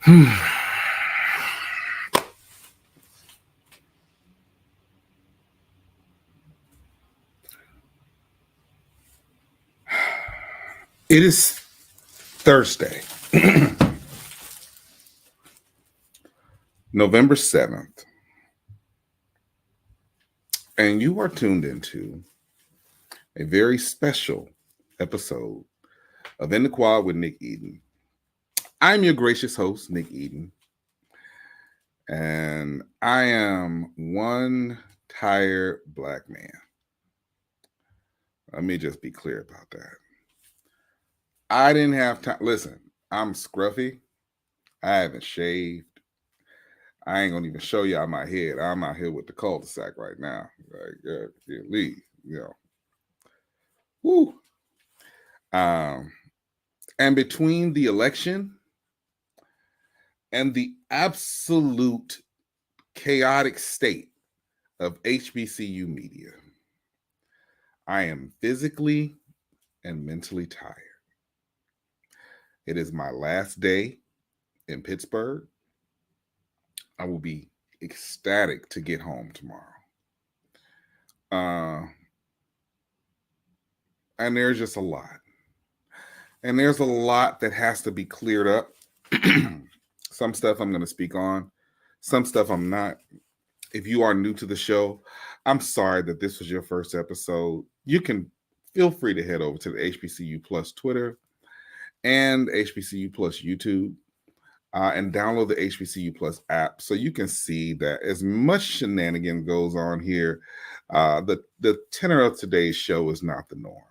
It is Thursday, November 7th, and you are tuned into a very special episode of In the Quad with Nick Eden. I'm your gracious host, Nick Eden, and I am one tired black man. Let me just be clear about that. I didn't have time. Listen, I'm scruffy. I haven't shaved. I ain't gonna even show you out my head. I'm out here with the cul-de-sac right now. Like, leave, Woo. And between the election and the absolute chaotic state of HBCU media, I am physically and mentally tired. It is my last day in Pittsburgh. I will be ecstatic to get home tomorrow. And there's just a lot. And there's a lot that has to be cleared up. Some stuff I'm going to speak on. Some stuff I'm not. If you are new to the show, I'm sorry that this was your first episode. You can feel free to head over to the HBCU Plus Twitter and HBCU Plus YouTube and download the HBCU Plus app so you can see that as much shenanigans goes on here, the tenor of today's show is not the norm.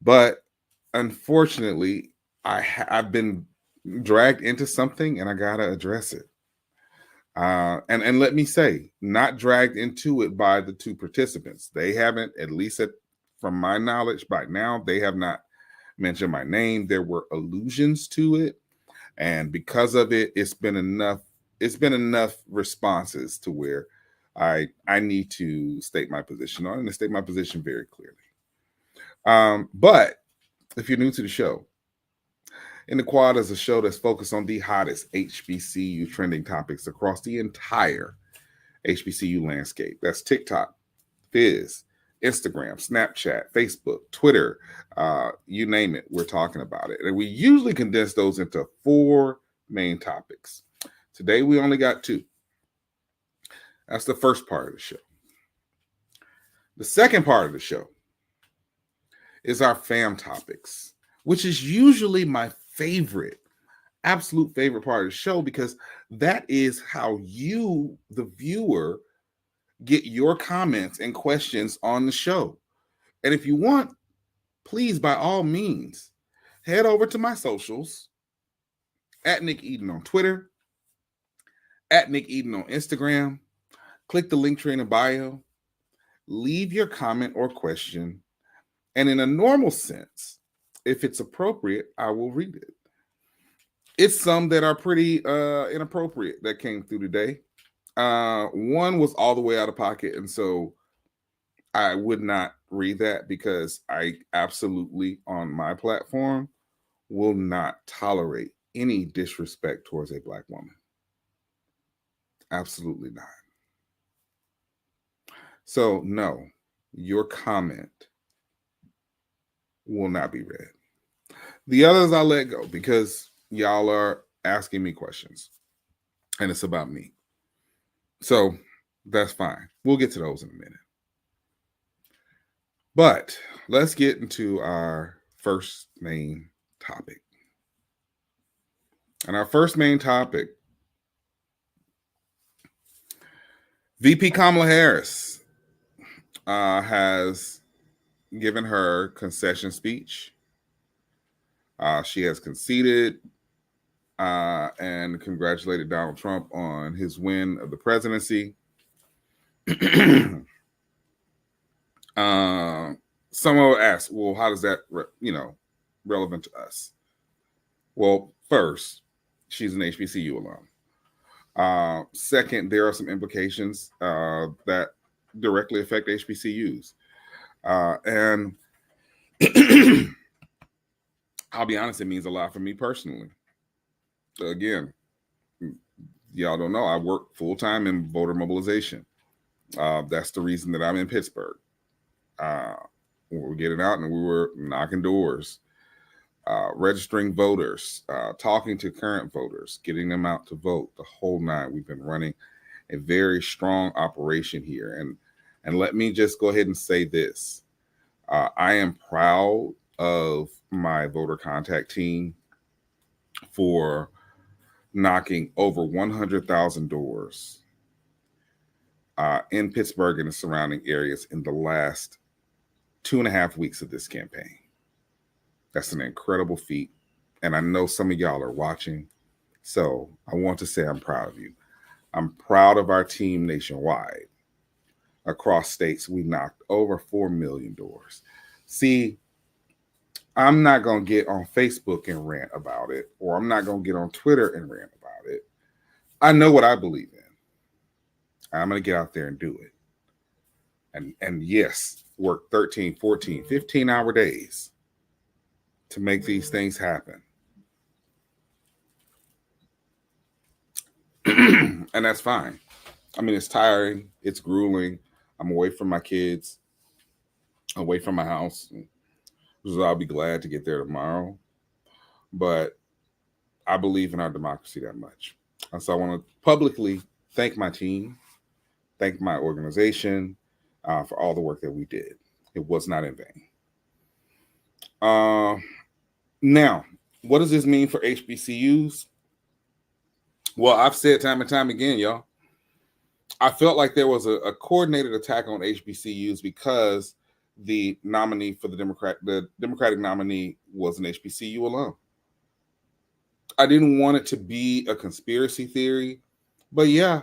But unfortunately, I've been dragged into something and I gotta address it. And let me say, not dragged into it by the two participants. They haven't, at least from my knowledge by now, they have not mentioned my name. There were allusions to it, and because of it, it's been enough responses to where I need to state my position on it and state my position very clearly. But if you're new to the show, In the Quad is a show that's focused on the hottest HBCU trending topics across the entire HBCU landscape. That's TikTok, Fizz, Instagram, Snapchat, Facebook, Twitter, you name it, we're talking about it. And we usually condense those into 4 main topics. Today, we only got 2. That's the first part of the show. The second part of the show is our fam topics, which is usually my absolute favorite part of the show, because that is how you, the viewer, get your comments and questions on the show. And if you want, please, by all means, head over to my socials, at Nick Eden on Twitter, at Nick Eden on Instagram. Click the link tree in the bio, leave your comment or question, and in a normal sense, if it's appropriate, I will read it. It's some that are pretty inappropriate that came through today. One was all the way out of pocket, and so I would not read that because I absolutely, on my platform, will not tolerate any disrespect towards a Black woman. Absolutely not. So, no, your comment will not be read. The others I let go because y'all are asking me questions and it's about me. So that's fine. We'll get to those in a minute. But let's get into our first main topic. And our first main topic, VP Kamala Harris has given her concession speech. She has conceded and congratulated Donald Trump on his win of the presidency. Someone will ask, well, how does that, relevant to us? Well, first, she's an HBCU alum. Second, there are some implications that directly affect HBCUs. And I'll be honest, it means a lot for me personally. Again, y'all don't know, I work full-time in voter mobilization. That's the reason that I'm in Pittsburgh. We were getting out and we were knocking doors, registering voters, talking to current voters, getting them out to vote, the whole nine. We've been running a very strong operation here. And let me just go ahead and say this. I am proud of my voter contact team for knocking over 100,000 doors in Pittsburgh and the surrounding areas in the last 2.5 weeks of this campaign. That's an incredible feat. And I know some of y'all are watching. So I want to say I'm proud of you. I'm proud of our team nationwide. Across states, we knocked over 4 million doors. See, I'm not going to get on Facebook and rant about it, or I'm not going to get on Twitter and rant about it. I know what I believe in. I'm going to get out there and do it. And yes, work 13, 14, 15-hour days to make these things happen. And that's fine. I mean, it's tiring. It's grueling. I'm away from my kids, away from my house. So I'll be glad to get there tomorrow. But I believe in our democracy that much. And so I want to publicly thank my team, thank my organization for all the work that we did. It was not in vain. Now, what does this mean for HBCUs? Well, I've said time and time again, y'all, I felt like there was a coordinated attack on HBCUs because the nominee for the Democratic nominee was an HBCU alum. I didn't want it to be a conspiracy theory, but yeah,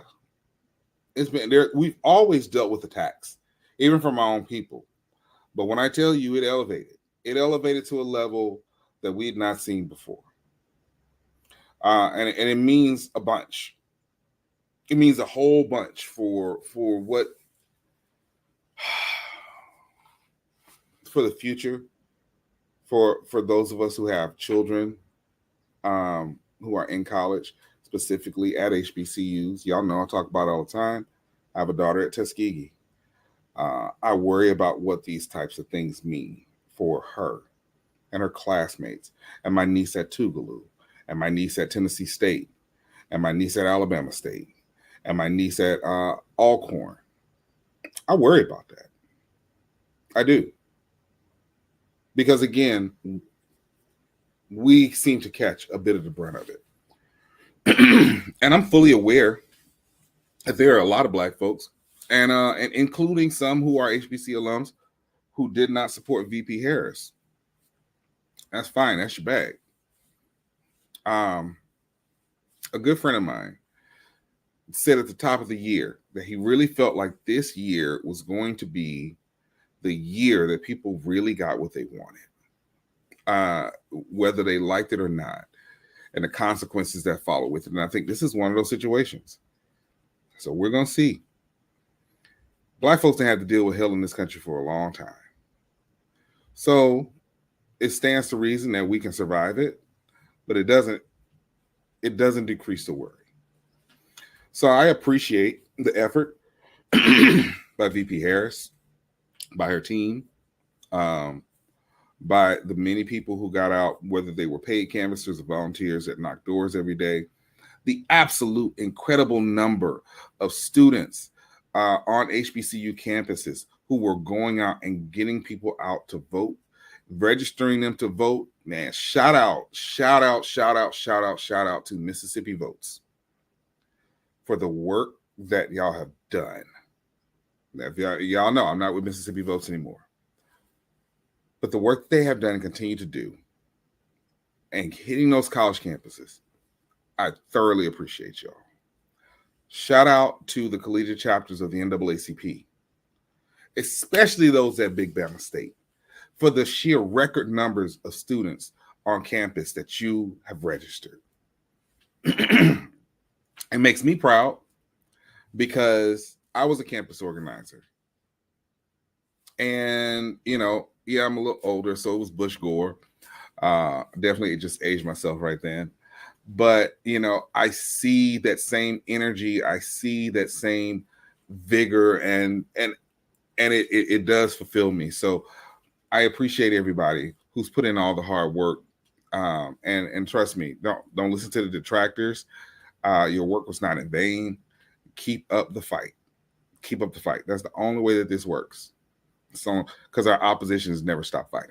it's been there. We've always dealt with attacks, even from our own people. But when I tell you, it elevated to a level that we had not seen before. And it means a bunch. It means a whole bunch for what for the future, for those of us who have children who are in college, specifically at HBCUs. Y'all know I talk about it all the time. I have a daughter at Tuskegee. I worry about what these types of things mean for her and her classmates, and my niece at Tougaloo, and my niece at Tennessee State, and my niece at Alabama State, and my niece at Alcorn. I worry about that. I do. Because again, we seem to catch a bit of the brunt of it. And I'm fully aware that there are a lot of Black folks, and including some who are HBC alums, who did not support VP Harris. That's fine. That's your bag. A good friend of mine said at the top of the year that he really felt like this year was going to be the year that people really got what they wanted, whether they liked it or not, and the consequences that follow with it. And I think this is one of those situations. So we're going to see. Black folks have had to deal with hell in this country for a long time. So it stands to reason that we can survive it, but it doesn't decrease the worry. So I appreciate the effort by VP Harris, by her team, by the many people who got out, whether they were paid canvassers or volunteers that knocked doors every day, the absolute incredible number of students on HBCU campuses who were going out and getting people out to vote, registering them to vote. Man, shout out to Mississippi Votes for the work that y'all have done. Y'all know I'm not with Mississippi Votes anymore. But the work they have done and continue to do and hitting those college campuses, I thoroughly appreciate y'all. Shout out to the collegiate chapters of the NAACP, especially those at Big Bama State, for the sheer record numbers of students on campus that you have registered. It makes me proud because I was a campus organizer. And, yeah, I'm a little older, so it was Bush Gore. Definitely just aged myself right then. But, I see that same energy. I see that same vigor, and it does fulfill me. So I appreciate everybody who's put in all the hard work. And trust me, don't listen to the detractors. Your work was not in vain. Keep up the fight. Keep up the fight. That's the only way that this works. So, because our oppositions never stop fighting.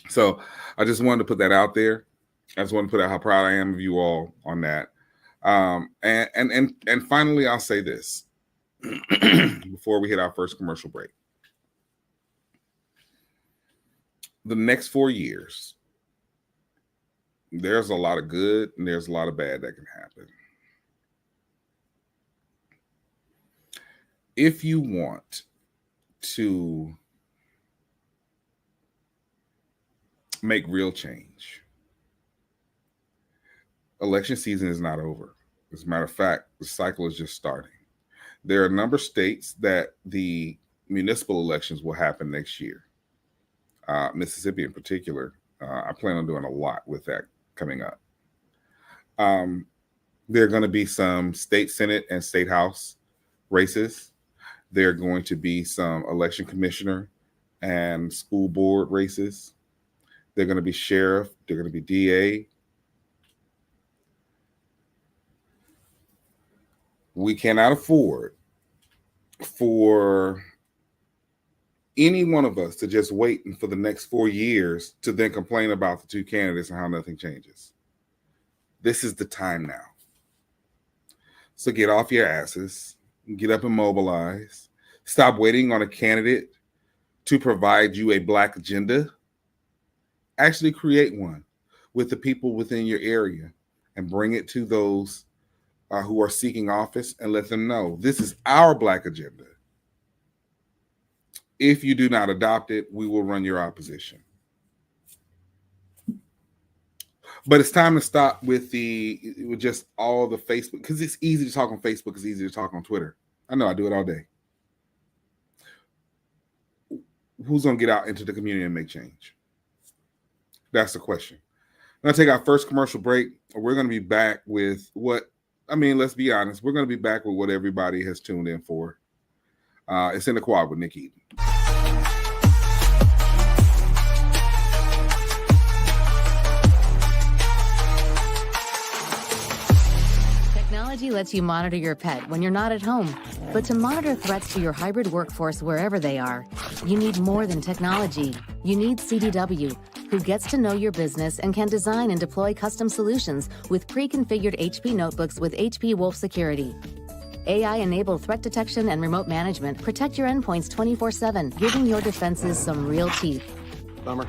So I just wanted to put that out there. I just want to put out how proud I am of you all on that. And finally, I'll say this before we hit our first commercial break. The next 4 years, there's a lot of good and there's a lot of bad that can happen. If you want to make real change, election season is not over. As a matter of fact, the cycle is just starting. There are a number of states that the municipal elections will happen next year. Mississippi in particular, I plan on doing a lot with that coming up. There are going to be some state Senate and state House races. There are going to be some election commissioner and school board races. They're going to be sheriff. They're going to be DA. We cannot afford for any one of us to just wait for the next 4 years to then complain about the two candidates and how nothing changes. This is the time now. So get off your asses, get up and mobilize. Stop waiting on a candidate to provide you a Black agenda. Actually create one with the people within your area and bring it to those who are seeking office and let them know this is our Black agenda. If you do not adopt it, we will run your opposition. But it's time to stop with just all the Facebook, because it's easy to talk on Facebook. It's easy to talk on Twitter. I know I do it all day. Who's going to get out into the community and make change? That's the question. I'm going to take our first commercial break. We're going to be back with let's be honest. We're going to be back with what everybody has tuned in for. It's In the Quad with Nick Eden. Technology lets you monitor your pet when you're not at home. But to monitor threats to your hybrid workforce wherever they are, you need more than technology. You need CDW, who gets to know your business and can design and deploy custom solutions with pre-configured HP notebooks with HP Wolf Security. AI-enabled threat detection and remote management protect your endpoints 24/7, giving your defenses some real teeth. Bummer.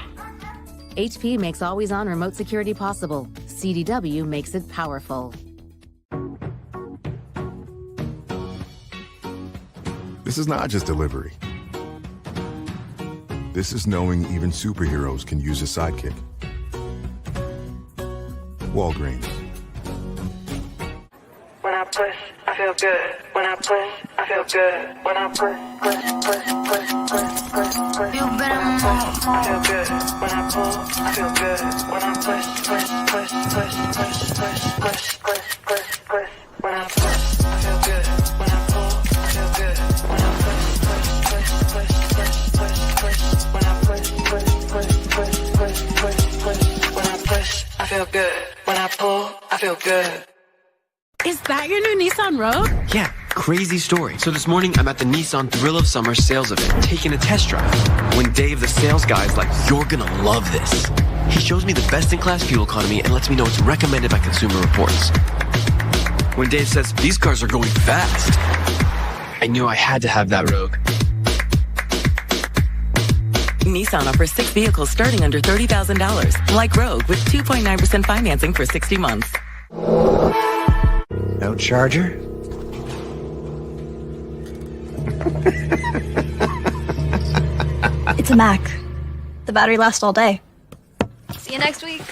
HP makes always-on remote security possible. CDW makes it powerful. This is not just delivery. This is knowing even superheroes can use a sidekick. Walgreens. When I push, I feel good. When I push, I feel good. When I push. You better move. I feel good. When I pull, I feel good. When I push. When I push, I feel good. When I pull, I feel good. When I When I push, I feel good. When I pull, I feel good. Is that your new Nissan Rogue? Yeah, crazy story. So this morning, I'm at the Nissan Thrill of Summer sales event, taking a test drive. When Dave, the sales guy, is like, "You're gonna love this." He shows me the best-in-class fuel economy and lets me know it's recommended by Consumer Reports. When Dave says, "These cars are going fast," I knew I had to have that Rogue. Nissan offers 6 vehicles starting under $30,000, like Rogue, with 2.9% financing for 60 months. No charger? It's a Mac. The battery lasts all day. See you next week.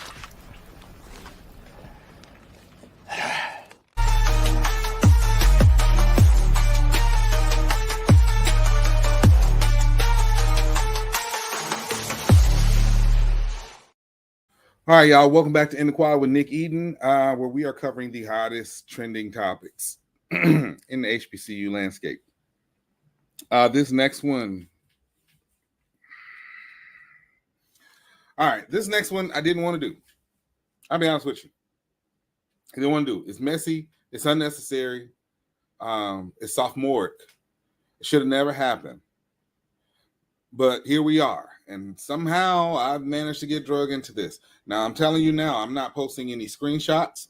All right, y'all. Welcome back to In the Quad with Nick Eden, where we are covering the hottest trending topics in the HBCU landscape. This next one. All right, this next one I didn't want to do. I'll be honest with you. I didn't want to do. It's messy. It's unnecessary. It's sophomoric. It should have never happened. But here we are. And somehow I've managed to get drug into this. Now, I'm telling you now, I'm not posting any screenshots.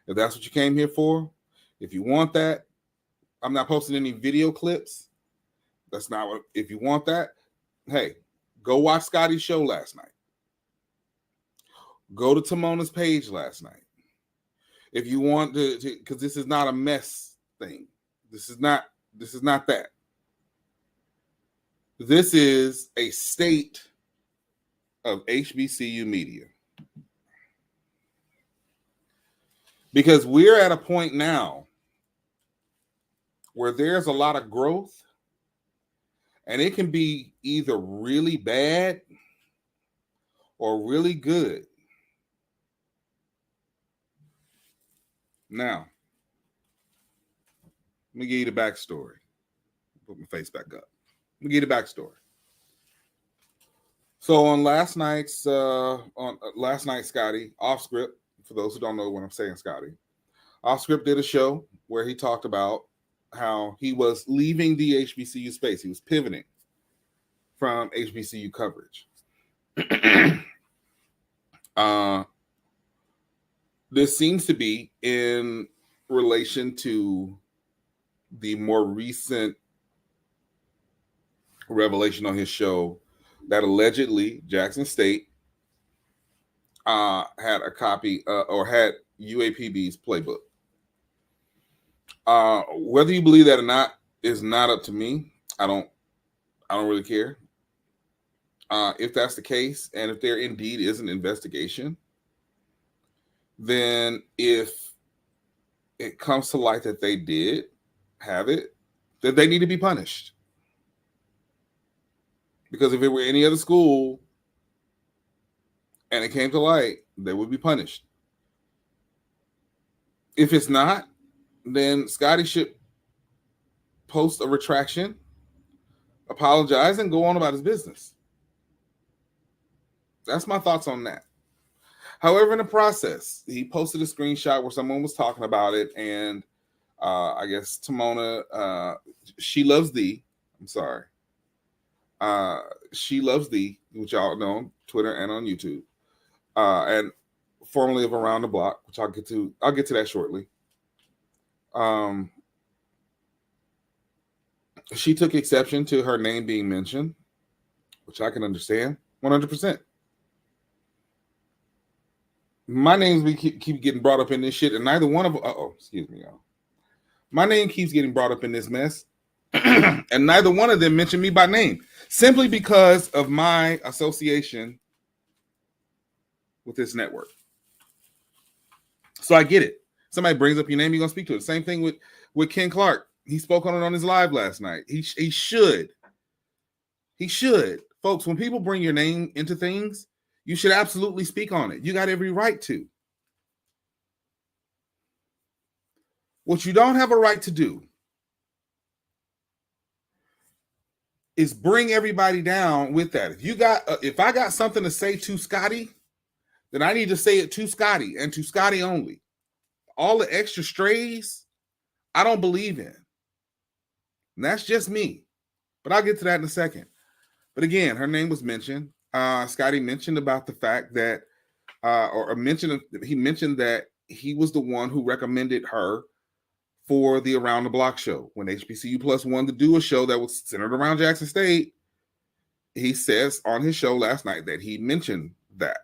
If that's what you came here for, if you want that, I'm not posting any video clips. That's not what, if you want that, hey, go watch Scotty's show last night. Go to Timona's page last night. If you want to, because this is not a mess thing. This is not that. This is a state of HBCU media. Because we're at a point now where there's a lot of growth, and it can be either really bad or really good. Now, let me give you the backstory. Put my face back up. Let me give you the backstory. So on last night's Scotty, off script, for those who don't know what I'm saying, Scotty, off script did a show where he talked about how he was leaving the HBCU space. He was pivoting from HBCU coverage. This seems to be in relation to the more recent revelation on his show that allegedly Jackson State had a copy or had UAPB's playbook. Whether you believe that or not is not up to me. I don't really care. If that's the case, and if there indeed is an investigation, then if it comes to light that they did have it, then they need to be punished. Because if it were any other school and it came to light, they would be punished. If it's not, then Scotty should post a retraction, apologize, and go on about his business. That's my thoughts on that. However, in the process, he posted a screenshot where someone was talking about it, and I guess Timona, She Loves Thee. I'm sorry. She Loves Thee, which y'all know on Twitter and on YouTube, and formerly of Around the Block, which I'll get to that shortly. She took exception to her name being mentioned, which I can understand 100%. My names keep getting brought up in this shit, and neither one of excuse me, y'all. My name keeps getting brought up in this mess, and neither one of them mentioned me by name, simply because of my association with this network. So I get it. Somebody brings up your name, you're gonna speak to it. Same thing with Ken Clark. He spoke on it on his live last night. He should. Folks, when people bring your name into things, you should absolutely speak on it. You got every right to. What you don't have a right to do is bring everybody down with that. If I got something to say to Scotty, then I need to say it to Scotty and to Scotty only. All the extra strays, I don't believe in. And that's just me. But I'll get to that in a second. But again, her name was mentioned. Scotty mentioned about the fact that, he mentioned that he was the one who recommended her for the Around the Block show. When HBCU Plus wanted to do a show that was centered around Jackson State, he says on his show last night that he mentioned that.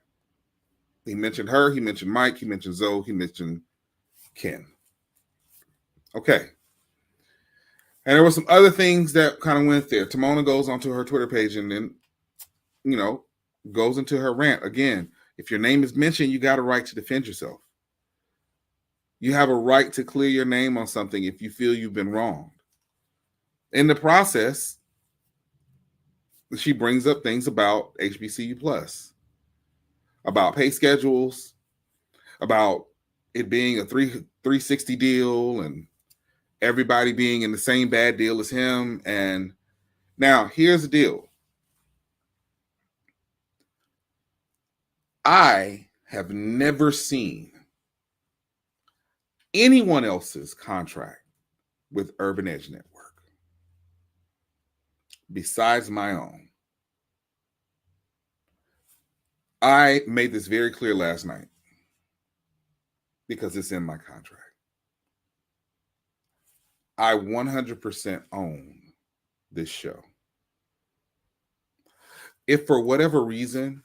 He mentioned her, he mentioned Mike, he mentioned Zoe, he mentioned Ken. Okay. And there were some other things that kind of went there. Timona goes onto her Twitter page and then, goes into her rant. Again, if your name is mentioned, you got a right to defend yourself. You have a right to clear your name on something if you feel you've been wronged. In the process, she brings up things about HBCU Plus. about pay schedules, about it being a 360 deal and everybody being in the same bad deal as him. And now here's the deal. I have never seen anyone else's contract with Urban Edge Network besides my own. I made this very clear last night because it's in my contract. I 100% own this show. If for whatever reason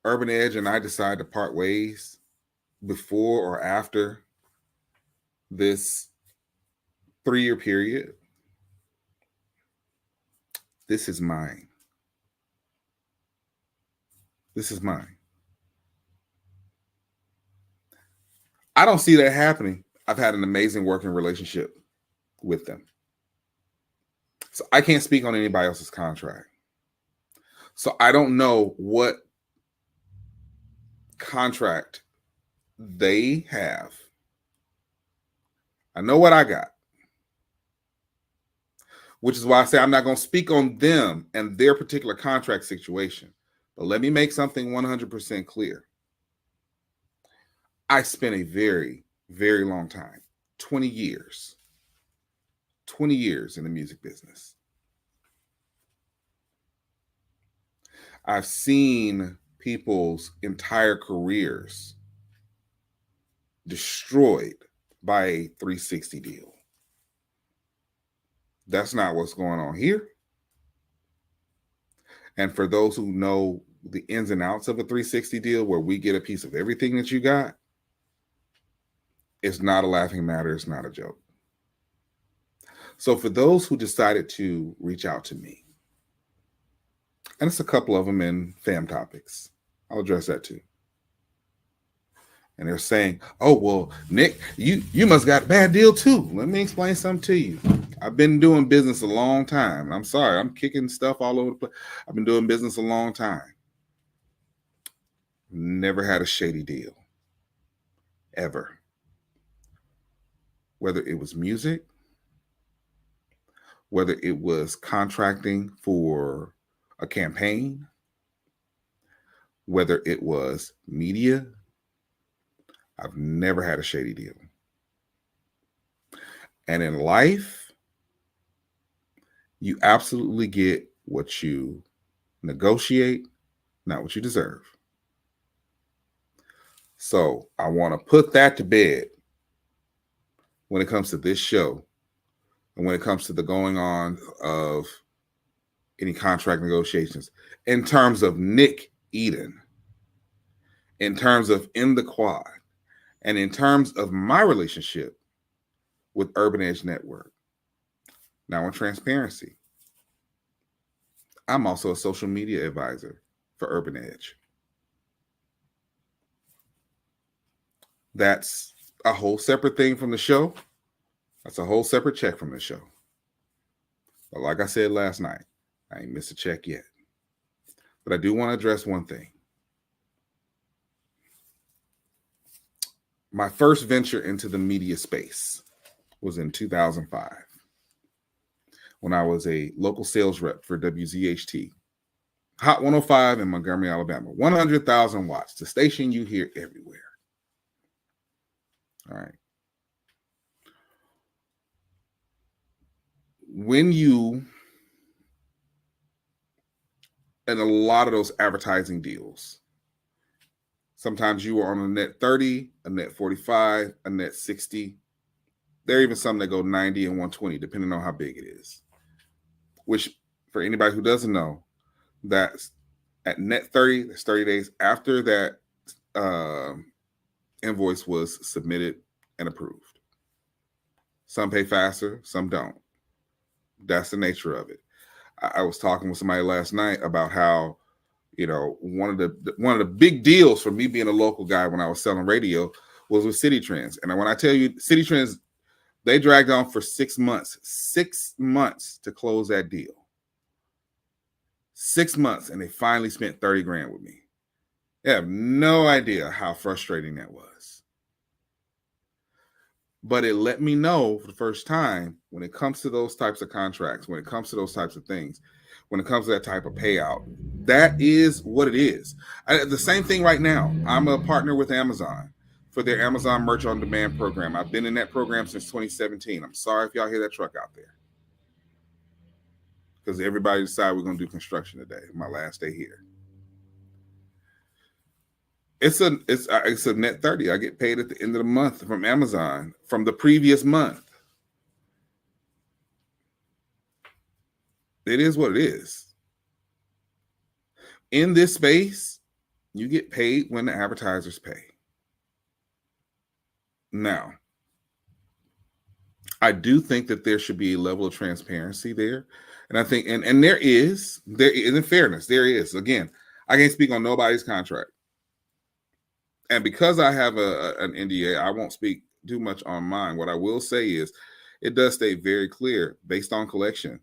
Urban Edge and I decide to part ways before or after this 3-year period, this is mine. This is mine. I don't see that happening. I've had an amazing working relationship with them. So I can't speak on anybody else's contract. So I don't know what contract they have. I know what I got, which is why I say I'm not going to speak on them and their particular contract situation. But let me make something 100% clear. I spent a very, very long time, 20 years in the music business. I've seen people's entire careers destroyed by a 360 deal. That's not what's going on here. And for those who know the ins and outs of a 360 deal where we get a piece of everything that you got, it's not a laughing matter. It's not a joke. So for those who decided to reach out to me, and it's a couple of them in fam topics, I'll address that too. And they're saying, oh, well, Nick, you must got a bad deal too. Let me explain something to you. I've been doing business a long time. I'm sorry, I'm kicking stuff all over the place. I've been doing business a long time. Never had a shady deal. Ever. Whether it was music, whether it was contracting for a campaign, whether it was media, I've never had a shady deal. And in life, you absolutely get what you negotiate, not what you deserve. So I want to put that to bed when it comes to this show and when it comes to the going on of any contract negotiations in terms of Nick Eden, in terms of In the Quad, and in terms of my relationship with Urban Edge Network. Now, in transparency, I'm also a social media advisor for Urban Edge. That's a whole separate thing from the show. That's a whole separate check from the show. But like I said last night, I ain't missed a check yet. But I do want to address one thing. My first venture into the media space was in 2005 when I was a local sales rep for WZHT. Hot 105 in Montgomery, Alabama. 100,000 watts, the station you hear everywhere. All right. When you, and a lot of those advertising deals, sometimes you are on a net 30, a net 45, a net 60. There are even some that go 90 and 120, depending on how big it is. Which, for anybody who doesn't know, that's at net 30, that's 30 days after that invoice was submitted and approved. Some pay faster, some don't. That's the nature of it. I was talking with somebody last night about how, you know, one of the big deals for me being a local guy when I was selling radio was with City Trends. And when I tell you City Trends, they dragged on for 6 months to close that deal. 6 months, and they finally spent 30 grand with me. They have no idea how frustrating that was. But it let me know for the first time, when it comes to those types of contracts, when it comes to those types of things, when it comes to that type of payout, that is what it is. The same thing right now. I'm a partner with Amazon for their Amazon Merch on Demand program. I've been in that program since 2017. I'm sorry if y'all hear that truck out there, because everybody decided we're going to do construction today. My last day here. It's a net 30. I get paid at the end of the month from Amazon from the previous month. It is what it is. In this space, you get paid when the advertisers pay. Now, I do think that there should be a level of transparency there. And I think, and there is, in fairness, there is. Again, I can't speak on nobody's contract. And because I have an NDA, I won't speak too much on mine. What I will say is it does stay very clear based on collection.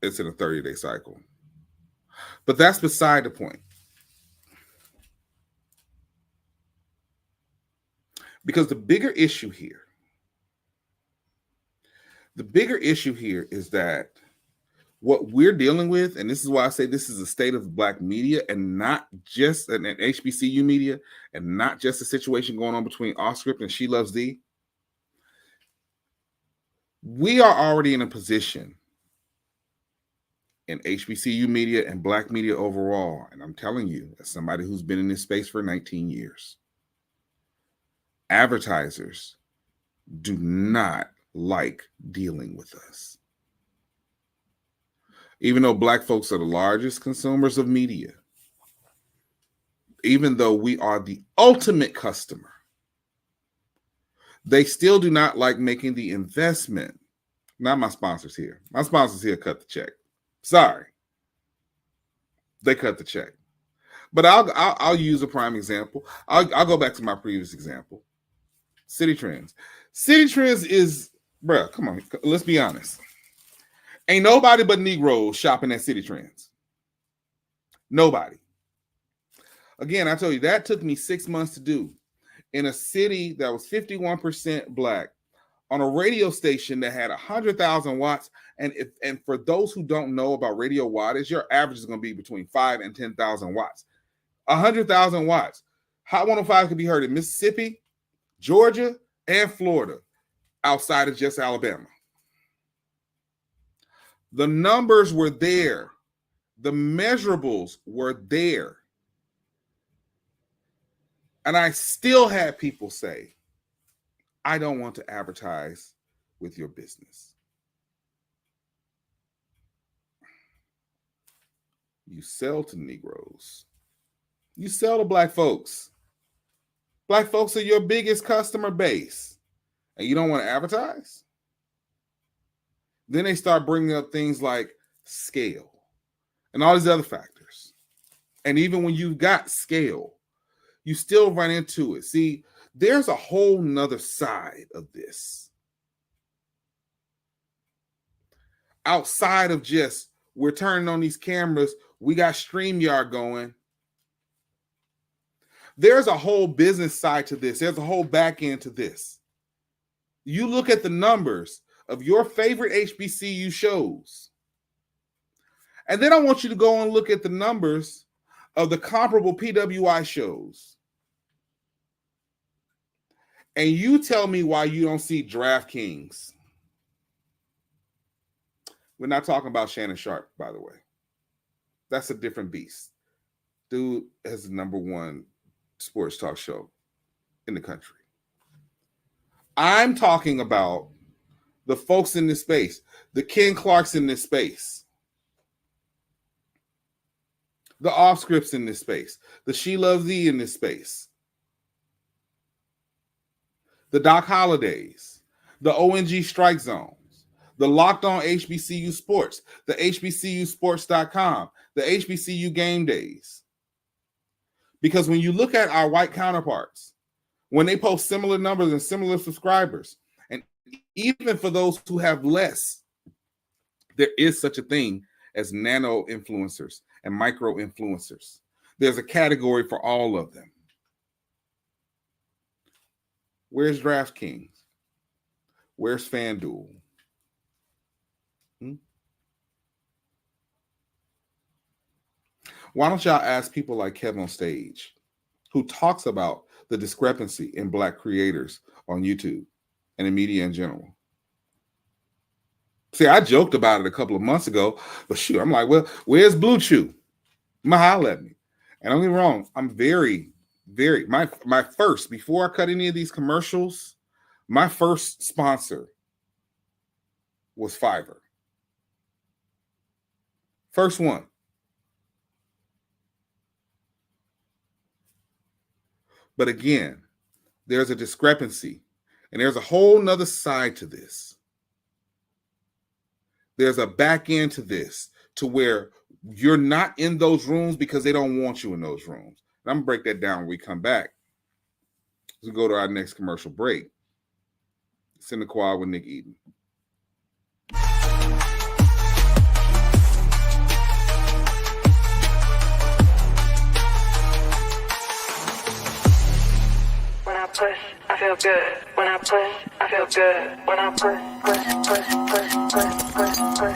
It's in a 30-day cycle. But that's beside the point. Because the bigger issue here is that what we're dealing with, and this is why I say this is a state of Black media and not just an HBCU media, and not just a situation going on between Offscript and She Loves Thee. We are already in a position in HBCU media and Black media overall, and I'm telling you, as somebody who's been in this space for 19 years, advertisers do not like dealing with us. Even though Black folks are the largest consumers of media, even though we are the ultimate customer, they still do not like making the investment. Not my sponsors here. My sponsors here cut the check. Sorry. They cut the check. But I'll use a prime example. I'll go back to my previous example. City Trends. City Trends is, bruh, come on, let's be honest. Ain't nobody but Negroes shopping at City Trends. Nobody. Again, I told you, that took me 6 months to do. In a city that was 51% Black, on a radio station that had 100,000 watts. And for those who don't know about radio wattage, your average is going to be between 5 and 10,000 watts. 100,000 watts. Hot 105 could be heard in Mississippi, Georgia, and Florida, outside of just Alabama. The numbers were there. The measurables were there. And I still had people say, I don't want to advertise with your business. You sell to Negroes. You sell to Black folks. Black folks are your biggest customer base. And you don't want to advertise? Then they start bringing up things like scale and all these other factors. And even when you've got scale, you still run into it. See, there's a whole nother side of this. Outside of just, we're turning on these cameras, we got StreamYard going. There's a whole business side to this. There's a whole back end to this. You look at the numbers of your favorite HBCU shows. And then I want you to go and look at the numbers of the comparable PWI shows. And you tell me why you don't see DraftKings. We're not talking about Shannon Sharp, by the way. That's a different beast. Dude has the #1 sports talk show in the country. I'm talking about the folks in this space, the Ken Clarks in this space, the Offscripts in this space, the She Loves Thee in this space, the Doc Holidays, the ONG Strike Zones, the Locked On HBCU Sports, the HBCUsports.com, the HBCU Game Days. Because when you look at our white counterparts, when they post similar numbers and similar subscribers, and even for those who have less There is such a thing as nano influencers and micro influencers. There's a category for all of them. Where's DraftKings? Where's FanDuel? Why don't y'all ask people like Kevin on stage, who talks about the discrepancy in Black creators on YouTube and in media in general? See, I joked about it a couple of months ago, but shoot, I'm like, well, where's Blue Chew? Holla at me. And don't get me wrong, I'm very, my first, before I cut any of these commercials, my first sponsor was Fiverr. First one. But again, there's a discrepancy, and there's a whole nother side to this. There's a back end to this, to where you're not in those rooms because they don't want you in those rooms. And I'm going to break that down when we come back. Let's go to our next commercial break. It's in the quad with Nick Eden. When I push, I feel good. When I push, I feel good. When I push.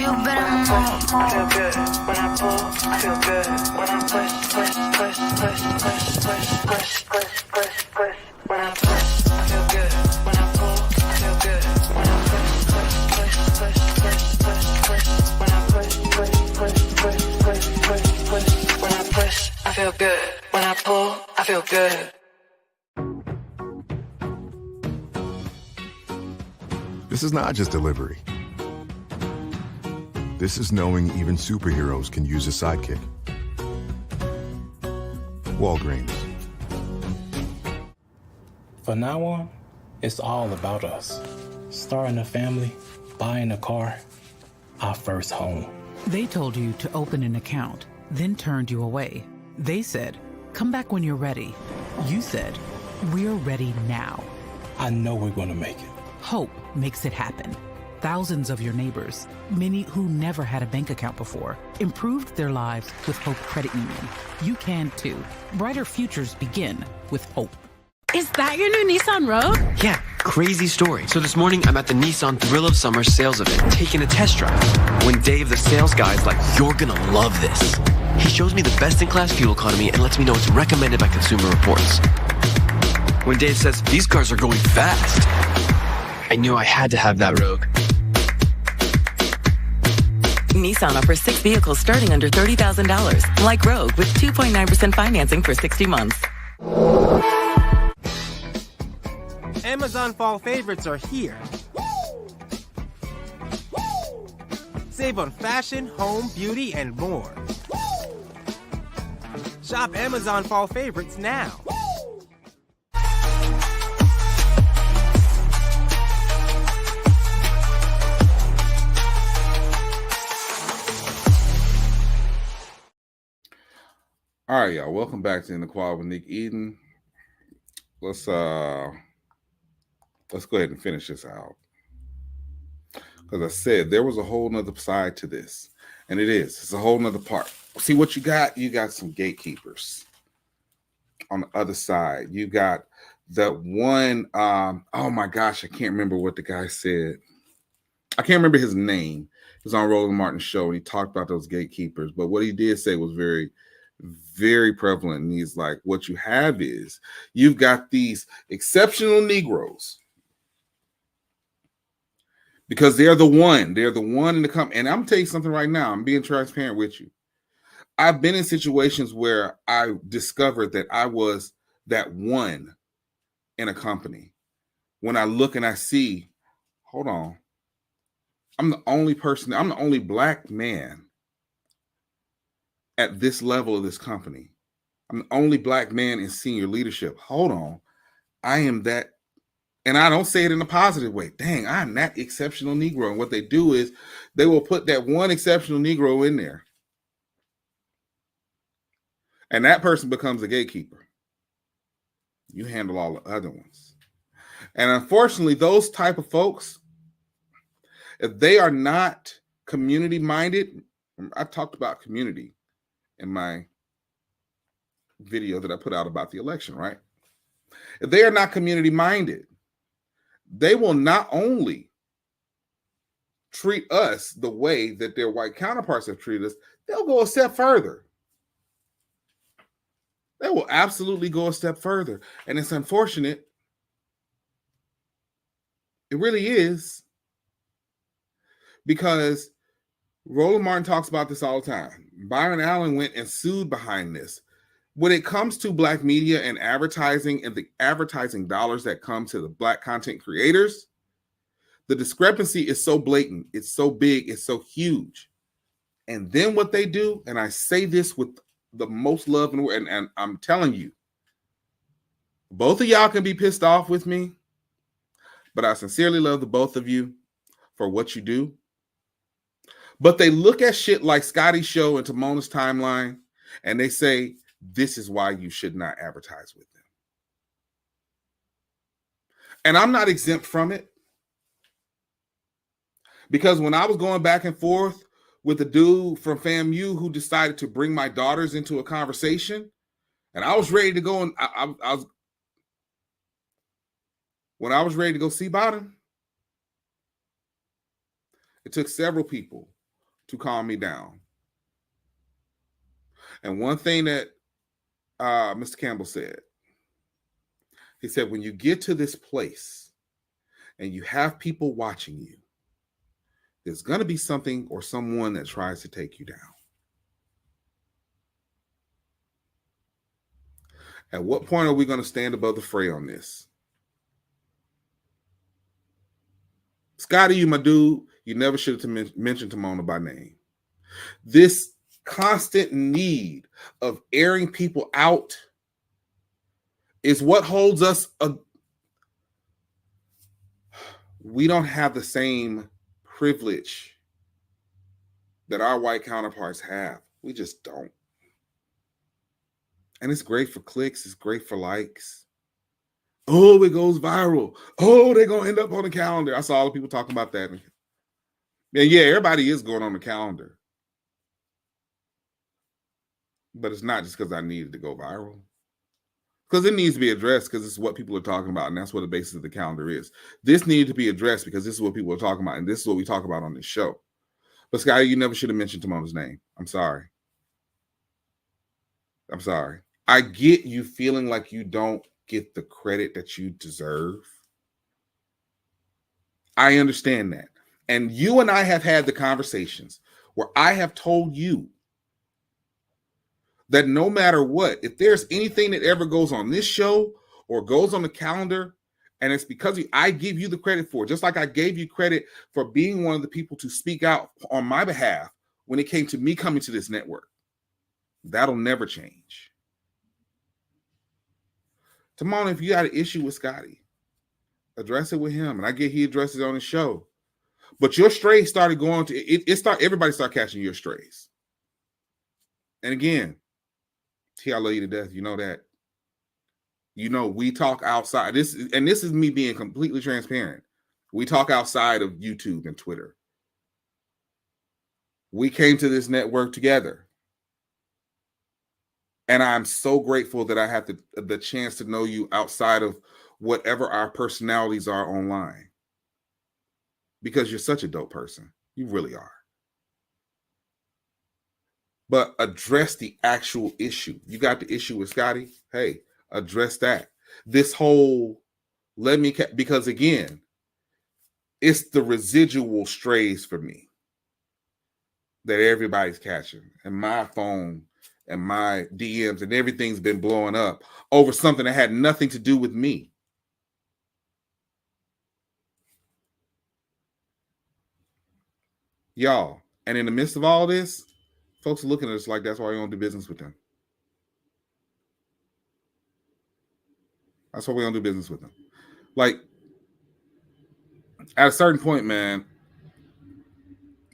You better move. I feel good. When I pull, I feel good. When I push. When I push, I feel good. When I pull, I feel good. When I When I push, I feel good. When I pull, I feel good. This is not just delivery. This is knowing even superheroes can use a sidekick. Walgreens. From now on, it's all about us. Starting a family, buying a car, our first home. They told you to open an account, then turned you away. They said, come back when you're ready. You said, we're ready now. I know we're going to make it. Hope makes it happen. Thousands of your neighbors, many who never had a bank account before, improved their lives with Hope Credit Union. You can too. Brighter futures begin with hope. Is that your new Nissan Rogue? Yeah, crazy story. So this morning, I'm at the Nissan Thrill of Summer sales event, taking a test drive. When Dave, the sales guy, is like, you're gonna love this. He shows me the best-in-class fuel economy and lets me know it's recommended by Consumer Reports. When Dave says, these cars are going fast, I knew I had to have that Rogue. Nissan offers 6 vehicles starting under $30,000, like Rogue, with 2.9% financing for 60 months. Amazon fall favorites are here. Save on fashion, home, beauty, and more. Shop Amazon fall favorites now. All right, y'all. Welcome back to In the Quad with Nick Eden. Let's go ahead and finish this out. Because I said there was a whole nother side to this. And it's a whole nother part. See what you got? You got some gatekeepers on the other side. You got the one, oh my gosh, I can't remember what the guy said. I can't remember his name. It was on Roland Martin's show, and he talked about those gatekeepers. But what he did say was very, very prevalent. And he's like, what you have is you've got these exceptional Negroes, because they're the one in the company. And I'm gonna tell you something right now. I'm being transparent with you. I've been in situations where I discovered that I was that one in a company. When I look and I see, hold on, I'm the only Black man at this level of this company. I'm the only Black man in senior leadership. Hold on. I am that. And I don't say it in a positive way. Dang, I'm that exceptional Negro. And what they do is they will put that one exceptional Negro in there. And that person becomes a gatekeeper. You handle all the other ones. And unfortunately, those type of folks, if they are not community-minded, I talked about community in my video that I put out about the election, right? If they are not community-minded, they will not only treat us the way that their white counterparts have treated us, they'll go a step further. They will absolutely go a step further. And it's unfortunate. It really is. Because Roland Martin talks about this all the time. Byron Allen went and sued behind this. When it comes to Black media and advertising and the advertising dollars that come to the Black content creators, the discrepancy is so blatant, it's so big, it's so huge. And then what they do, and I say this with the most love and I'm telling you, both of y'all can be pissed off with me, but I sincerely love the both of you for what you do. But they look at shit like Scotty's show and Timona's timeline, and they say, this is why you should not advertise with them. And I'm not exempt from it. Because when I was going back and forth with a dude from FAMU who decided to bring my daughters into a conversation, and I was ready to go, and when I was ready to go see about him, it took several people to calm me down. And one thing that Mr. Campbell said, he said, when you get to this place and you have people watching you, there's going to be something or someone that tries to take you down. At what point are we going to stand above the fray on this? Scotty, you my dude, you never should have mentioned Timona by name. This constant need of airing people out is what holds us. We don't have the same privilege that our white counterparts have. We just don't. And it's great for clicks. It's great for likes. Oh, it goes viral. Oh, they're going to end up on the calendar. I saw all the people talking about that. And yeah, everybody is going on the calendar. But it's not just because I needed to go viral. Because it needs to be addressed because it's what people are talking about. And that's what the basis of the calendar is. This needed to be addressed because this is what people are talking about. And this is what we talk about on this show. But Scotty, you never should have mentioned Timona's name. I'm sorry. I'm sorry. I get you feeling like you don't get the credit that you deserve. I understand that. And you and I have had the conversations where I have told you that no matter what, if there's anything that ever goes on this show or goes on the calendar, and it's because I give you the credit for it, just like I gave you credit for being one of the people to speak out on my behalf when it came to me coming to this network. That'll never change. Timona, if you got an issue with Scotty, address it with him. And I get he addresses it on the show. But your strays started going to everybody started catching your strays. And again, T, I love you to death. You know that. You know, we talk outside. This is me being completely transparent. We talk outside of YouTube and Twitter. We came to this network together. And I'm so grateful that I have the chance to know you outside of whatever our personalities are online. Because you're such a dope person. You really are. But address the actual issue. You got the issue with Scotty? Hey, address that. This whole, because again, it's the residual strays for me that everybody's catching. And my phone and my DMs and everything's been blowing up over something that had nothing to do with me. Y'all, and in the midst of all this, folks are looking at us like that's why we don't do business with them. That's why we don't do business with them. Like, at a certain point, man,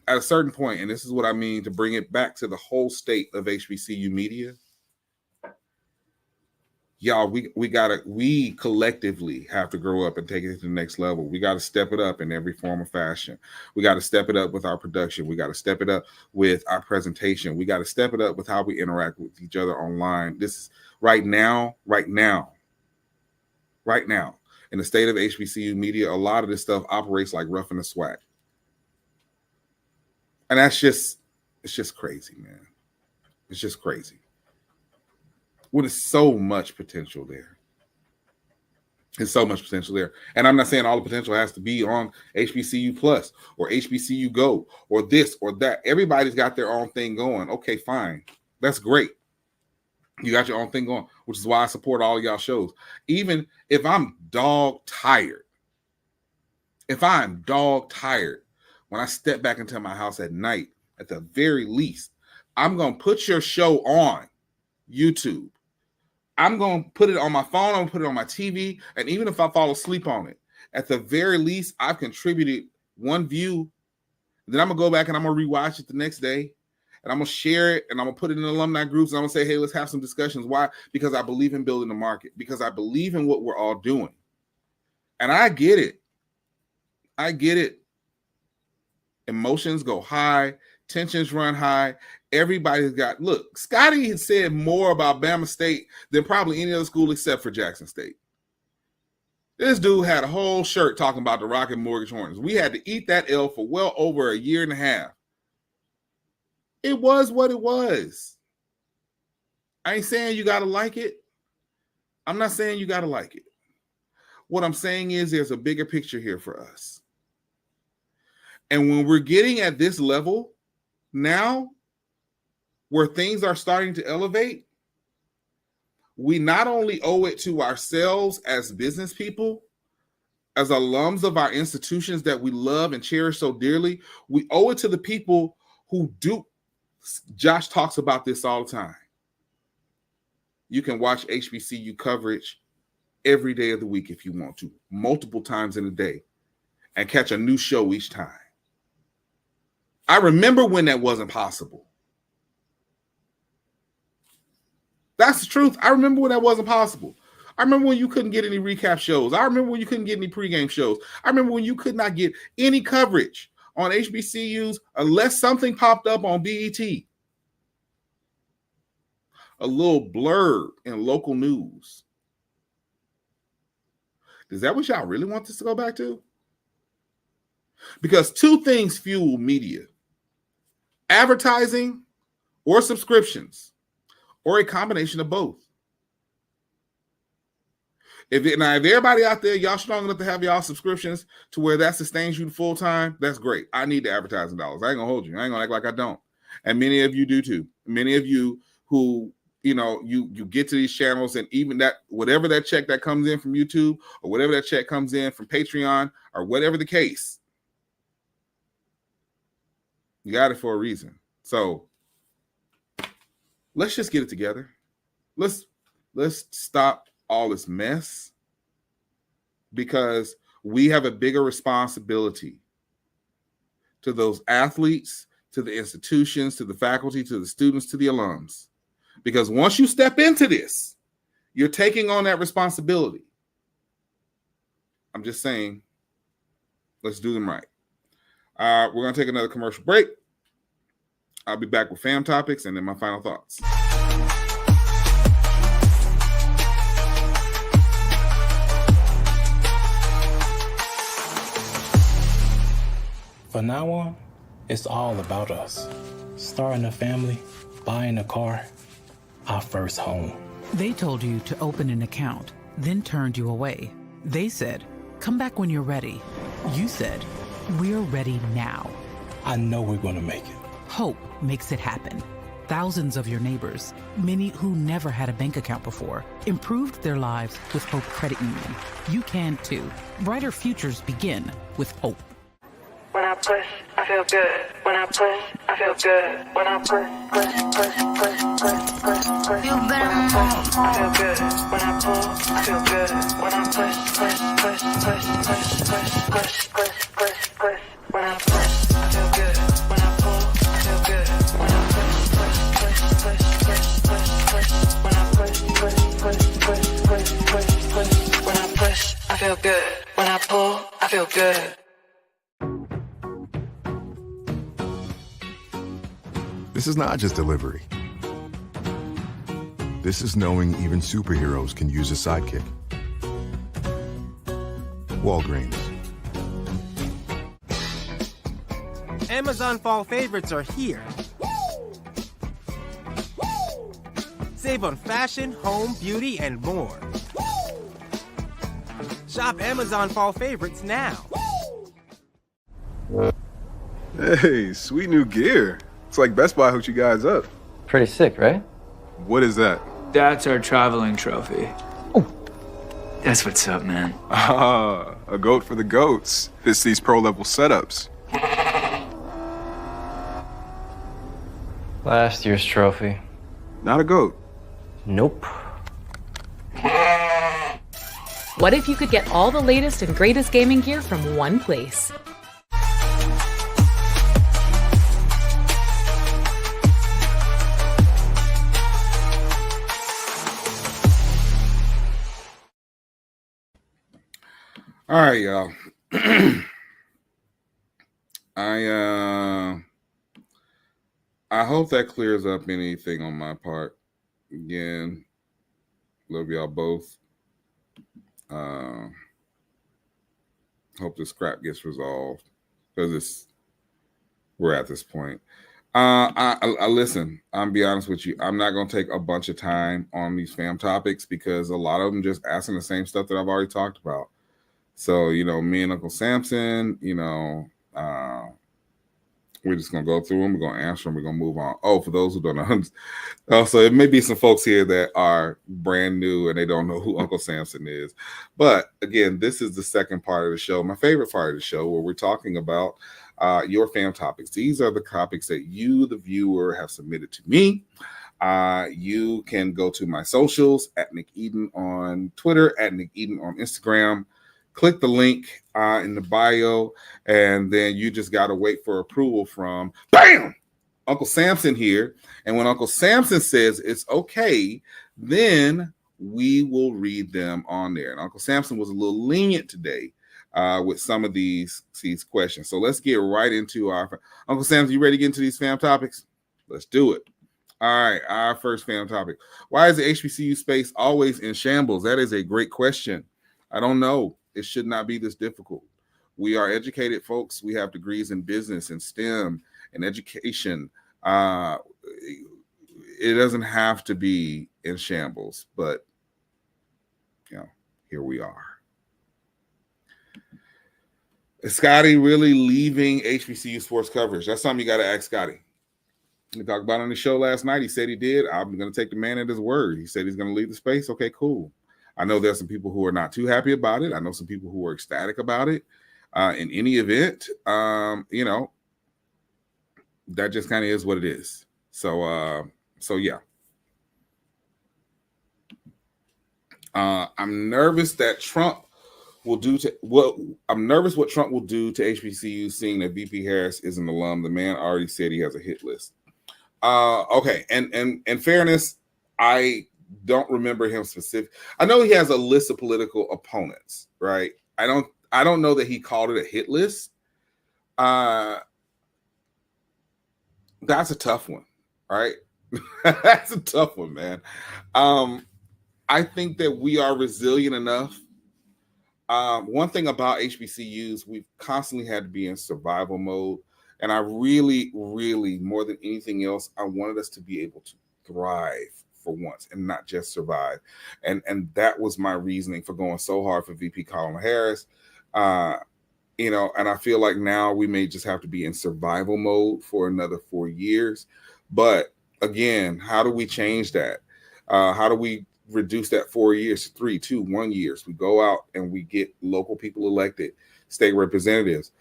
at a certain point, and this is what I mean to bring it back to the whole state of HBCU media, y'all, we collectively have to grow up and take it to the next level. We got to step it up in every form of fashion. We got to step it up with our production. We got to step it up with our presentation. We got to step it up with how we interact with each other online. This is right now, in the state of HBCU media, a lot of this stuff operates like rough in the swag. And it's just crazy, man. It's just crazy. Well, there's so much potential there. There's so much potential there. And I'm not saying all the potential has to be on HBCU Plus or HBCU Go or this or that. Everybody's got their own thing going. Okay, fine. That's great. You got your own thing going, which is why I support all of y'all shows. Even if I'm dog tired, when I step back into my house at night, at the very least, I'm going to put your show on YouTube. I'm going to put it on my phone. I'm going to put it on my TV. And even if I fall asleep on it, at the very least, I've contributed one view. Then I'm going to go back and I'm going to rewatch it the next day. And I'm going to share it and I'm going to put it in alumni groups. And I'm going to say, hey, let's have some discussions. Why? Because I believe in building the market. Because I believe in what we're all doing. And I get it. Emotions go high. Tensions run high. Everybody's got, look, Scotty had said more about Bama State than probably any other school except for Jackson State. This dude had a whole shirt talking about the Rocket Mortgage Hornets. We had to eat that L for well over a year and a half. It was what it was. I ain't saying you got to like it. I'm not saying you got to like it. What I'm saying is there's a bigger picture here for us. And when we're getting at this level now, where things are starting to elevate, we not only owe it to ourselves as business people, as alums of our institutions that we love and cherish so dearly, we owe it to the people who do. Josh talks about this all the time. You can watch HBCU coverage every day of the week if you want to, multiple times in a day, and catch a new show each time. I remember when that wasn't possible. That's the truth. I remember when that wasn't possible. I remember when you couldn't get any recap shows. I remember when you couldn't get any pregame shows. I remember when you could not get any coverage on HBCUs unless something popped up on BET. A little blurb in local news. Is that what y'all really want this to go back to? Because two things fuel media: advertising or subscriptions, or a combination of both. If everybody out there, y'all strong enough to have y'all subscriptions to where that sustains you full time, that's great. I need the advertising dollars. I ain't gonna hold you. I ain't gonna act like I don't. And many of you do too. Many of you who, you get to these channels, and even that, whatever that check that comes in from YouTube, or whatever that check comes in from Patreon, or whatever the case, you got it for a reason. So let's just get it together. Let's stop all this mess, because we have a bigger responsibility to those athletes, to the institutions, to the faculty, to the students, to the alums. Because once you step into this, you're taking on that responsibility. I'm just saying, let's do them right. We're going to take another commercial break. I'll be back with fam topics and then my final thoughts. From now on, it's all about us. Starting a family, buying a car, our first home. They told you to open an account, then turned you away. They said, come back when you're ready. You said, we're ready now. I know we're going to make it. Hope makes it happen. Thousands of your neighbors, many who never had a bank account before, improved their lives with Hope Credit Union. You can too. Brighter futures begin with Hope. When I push, I feel good. When I push, I feel good. When I push. You better move. I feel good. When I pull, I feel good. When I push. When I push, I feel good. When I pull, I feel good. When I push. When I push. good. This is not just delivery. This is knowing even superheroes can use a sidekick. Walgreens. Amazon fall favorites are here. Save on fashion, home, beauty, and more. Shop Amazon fall favorites now. Hey, sweet new gear. It's like Best Buy hooked you guys up. Pretty sick, right? What is that? That's our traveling trophy. Oh, that's what's up, man. Ah, a goat for the goats. Fits these pro-level setups. Last year's trophy. Not a goat. Nope. What if you could get all the latest and greatest gaming gear from one place? All right, y'all. I hope that clears up anything on my part. Again, love y'all both. Hope the scrap gets resolved because we're at this point. I listen. I'm be honest with you. I'm not gonna take a bunch of time on these fam topics because a lot of them just asking the same stuff that I've already talked about. So, me and Uncle Samson, we're just going to go through them. We're going to answer them. We're going to move on. Oh, for those who don't know. Also, it may be some folks here that are brand new and they don't know who Uncle Samson is. But again, this is the second part of the show, my favorite part of the show, where we're talking about your fam topics. These are the topics that you, the viewer, have submitted to me. You can go to my socials at Nick Eden on Twitter, at Nick Eden on Instagram. Click the link in the bio, and then you just got to wait for approval from, bam, Uncle Samson here. And when Uncle Samson says it's okay, then we will read them on there. And Uncle Samson was a little lenient today with some of these questions. So let's get right into our Uncle Samson. You ready to get into these fam topics? Let's do it. All right, our first fam topic. Why is the HBCU space always in shambles? That is a great question. I don't know. It should not be this difficult. We are educated folks. We have degrees in business and STEM and education. It doesn't have to be in shambles, but here we are. Is Scotty really leaving HBCU sports coverage? That's something you got to ask Scotty. We talked about on the show last night. He said he did. I'm going to take the man at his word. He said he's going to leave the space. Okay, cool. I know there's some people who are not too happy about it. I know some people who are ecstatic about it. In any event, that just kind of is what it is. So yeah. I'm nervous that Trump will do to I'm nervous what Trump will do to HBCU, seeing that VP Harris is an alum. The man already said he has a hit list. Okay, and in fairness, I don't remember him specific. I know he has a list of political opponents, right? I don't know that he called it a hit list. That's a tough one, right? That's a tough one, man. I think that we are resilient enough. One thing about HBCUs, we've constantly had to be in survival mode. And I really, really, more than anything else, I wanted us to be able to thrive for once and not just survive. And that was my reasoning for going so hard for VP Colin Harris. And I feel like now we may just have to be in survival mode for another 4 years. But again, how do we change that? How do we reduce that 4 years to 3, 2, 1 years? We go out and we get local people elected, state representatives.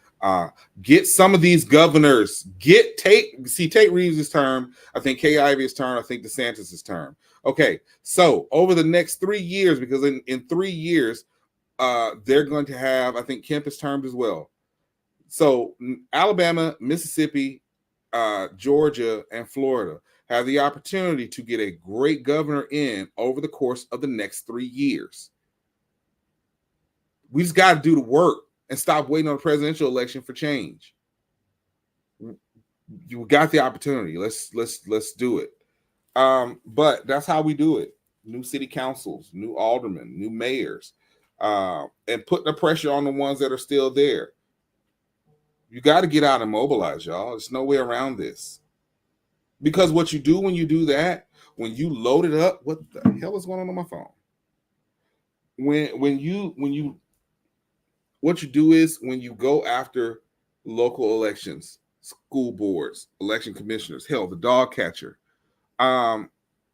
Get some of these governors. Tate Reeves' term. I think Kay Ivey's term. I think DeSantis' term. Okay, so over the next 3 years, because in 3 years, they're going to have, I think Kemp is termed as well. So Alabama, Mississippi, Georgia, and Florida have the opportunity to get a great governor in over the course of the next 3 years. We just got to do the work. and stop waiting on the presidential election for change. You got the opportunity. Let's do it. But that's how we do it. New city councils, new aldermen, new mayors, and putting the pressure on the ones that are still there. You got to get out and mobilize, y'all. There's no way around this. Because what you do when you do that, when you load it up, what the hell is going on my phone? What you do is when you go after local elections, school boards, election commissioners, hell, the dog catcher,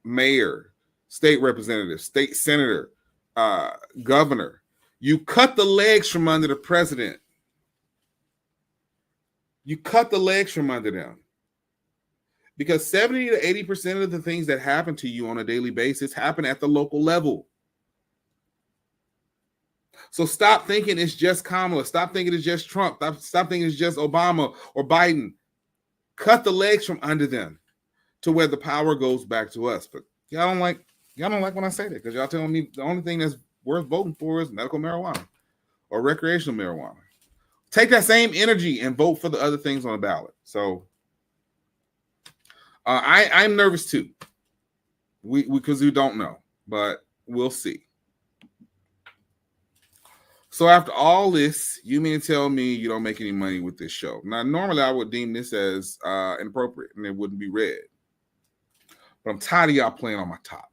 mayor, state representative, state senator, governor, you cut the legs from under the president. You cut the legs from under them. Because 70 to 80% of the things that happen to you on a daily basis happen at the local level. So stop thinking it's just Kamala. Stop thinking it's just Trump. Stop thinking it's just Obama or Biden. Cut the legs from under them to where the power goes back to us. But y'all don't like when I say that, because y'all telling me the only thing that's worth voting for is medical marijuana or recreational marijuana. Take that same energy and vote for the other things on the ballot. So I'm nervous too. Because we don't know, but we'll see. So after all this, you mean to tell me you don't make any money with this show? Now, normally I would deem this as inappropriate and it wouldn't be read. But I'm tired of y'all playing on my top.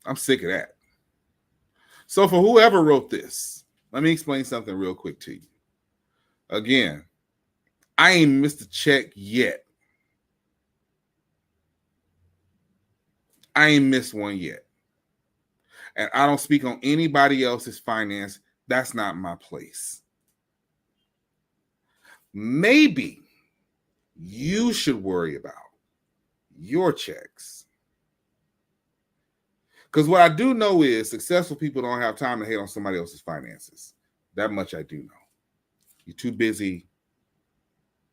I'm sick of that. So for whoever wrote this, let me explain something real quick to you. Again, I ain't missed a check yet. I ain't missed one yet. And I don't speak on anybody else's finance. That's not my place. Maybe you should worry about your checks. Because what I do know is successful people don't have time to hate on somebody else's finances. That much I do know. You're too busy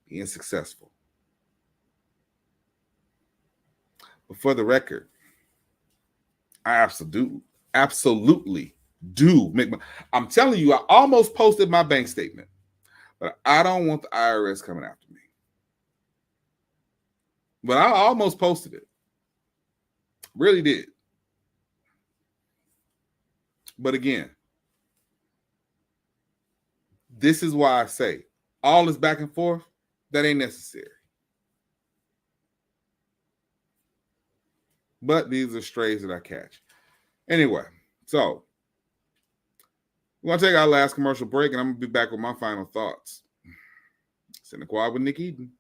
being successful. But for the record, I absolutely do make money. I'm telling you, I almost posted my bank statement, but I don't want the IRS coming after me. But I almost posted it. Really did. But again, this is why I say all this back and forth, that ain't necessary. But these are strays that I catch. Anyway, so we're going to take our last commercial break, and I'm going to be back with my final thoughts. It's in the quad with Nick Eden.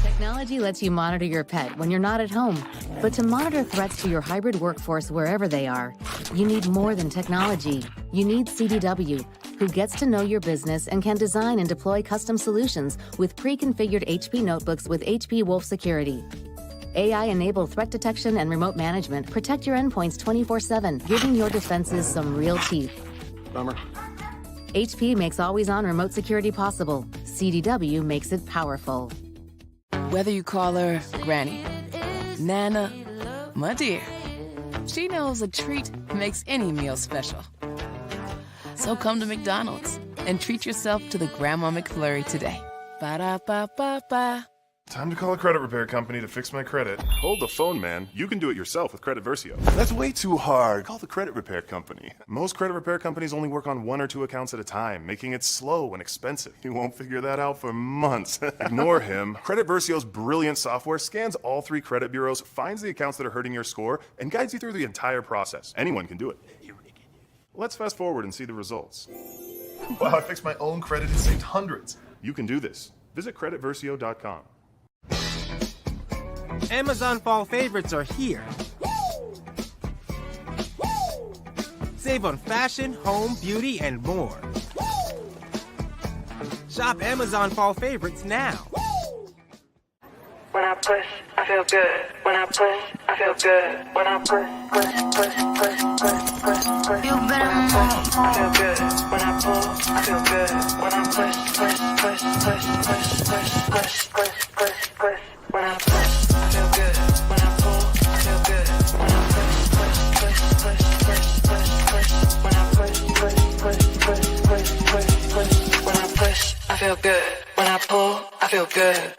Technology lets you monitor your pet when you're not at home. But to monitor threats to your hybrid workforce wherever they are, you need more than technology. You need CDW, who gets to know your business and can design and deploy custom solutions with pre-configured HP notebooks with HP Wolf Security. AI-enabled threat detection and remote management protect your endpoints 24/7, giving your defenses some real teeth. Bummer. HP makes always-on remote security possible. CDW makes it powerful. Whether you call her Granny, Nana, my dear, she knows a treat makes any meal special. So come to McDonald's and treat yourself to the Grandma McFlurry today. Ba-da-ba-ba-ba. Time to call a credit repair company to fix my credit. Hold the phone, man. You can do it yourself with Credit Versio. That's way too hard. Call the credit repair company. Most credit repair companies only work on 1 or 2 accounts at a time, making it slow and expensive. You won't figure that out for months. Ignore him. Credit Versio's brilliant software scans all 3 credit bureaus, finds the accounts that are hurting your score, and guides you through the entire process. Anyone can do it. Let's fast forward and see the results. Wow, I fixed my own credit and saved hundreds. You can do this. Visit creditversio.com. Amazon fall favorites are here. Save on fashion, home, beauty, and more. Shop Amazon fall favorites now. When I push, I feel good. When I push, I feel good. When I push. You better move. I feel good. When I pull, I feel good. When I push. I feel good.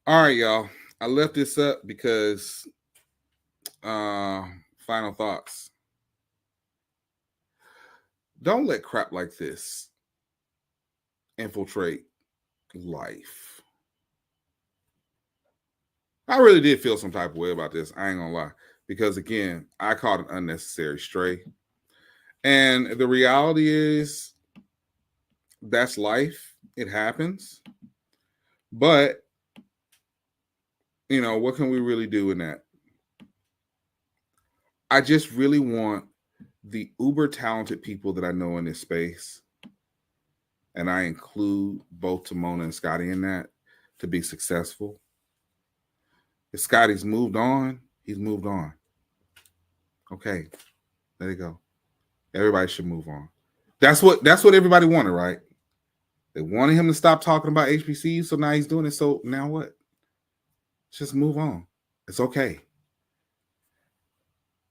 All right, y'all. I left this up because final thoughts. Don't let crap like this infiltrate life. I really did feel some type of way about this. I ain't gonna lie. Because again, I caught an unnecessary stray. And the reality is that's life. It happens. But, you know, what can we really do in that? I just really want the uber talented people that I know in this space, and I include both Timona and Scotty in that, to be successful. If Scotty's moved on, he's moved on. Okay, let it go. Everybody should move on. That's what everybody wanted, right? They wanted him to stop talking about HBCU, so now he's doing it. So now what? Just move on. It's okay.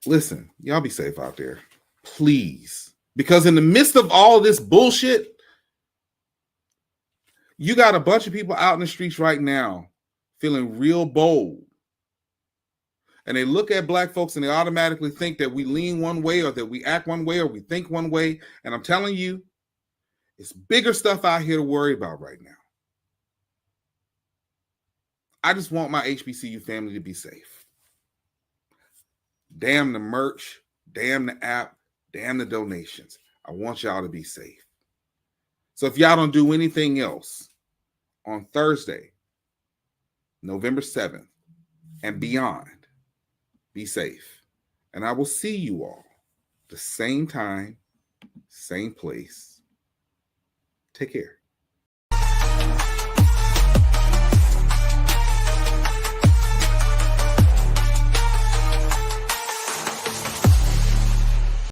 Listen, y'all be safe out there. Please. Because in the midst of all this bullshit, you got a bunch of people out in the streets right now feeling real bold. And they look at black folks and they automatically think that we lean one way or that we act one way or we think one way. And I'm telling you, it's bigger stuff out here to worry about right now. I just want my HBCU family to be safe. Damn the merch, damn the app, damn the donations. I want y'all to be safe. So if y'all don't do anything else, on Thursday, November 7th and beyond, be safe. And I will see you all the same time, same place. Take care.